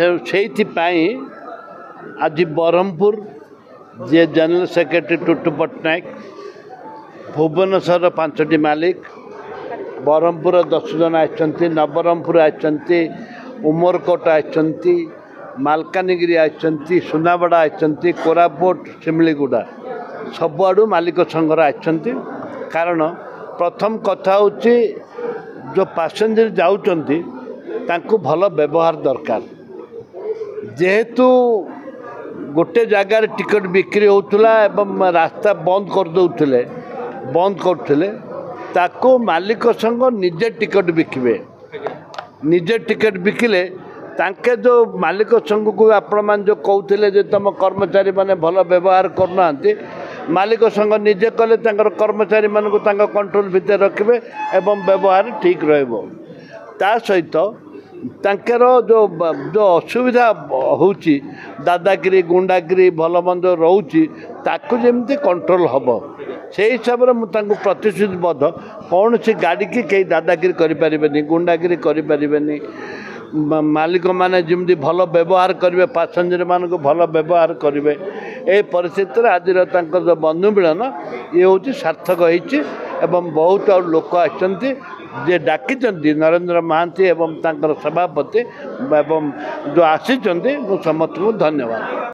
से आज ब्रह्मपुर जे general secretary Totu Patnaik Bhubaneswar 5टी मालिक ब्रह्मपुर 10 जन आछंती नवरंगपुर आछंती उमरकोट आछंती मालकानगिरी आछंती सुनाबड़ा आछंती कोरापुट शिमलीगुड़ा सबुआड़ू मालिक संघर आछंती कारण प्रथम कथा होची जो पैसेंजर जाउचंती तांको भल व्यवहार दरकार जेहेतु गोटे जगार टिकट बिक्री होउतला एवं रास्ता बंद करते ताको मालिक संग निजे टिकट बिकिबे निजे टिकट बिकिले तांके जो मालिक संघ को आपण मान जो कहते जे तुम कर्मचारी माने भल व्यवहार करना मालिक संघ निजे कले कर्मचारी मान को कंट्रोल भितर रखिबे एवं व्यवहार ठीक रहइबो ता सहित तांकर जो जो असुविधा होची दादागिरी गुंडागिरी भलमंद रोची ताकू जेमती कंट्रोल हम से हिसाब से मुझे प्रतिश्रुतिबद्ध कौन सी गाड़ी की कई दादागिरी करें गुंडागिरी करें मालिक माने जमी भल व्यवहार करेंगे पैसेंजर मान को भल व्यवहार करेंगे ये परिस्थिति आज जो बंधु मिलन ये हूँ सार्थक होती बहुत और लोक आछंती जे डाकी नरेंद्र महांती एवं सभापति एवं जो आसी समस्त को धन्यवाद।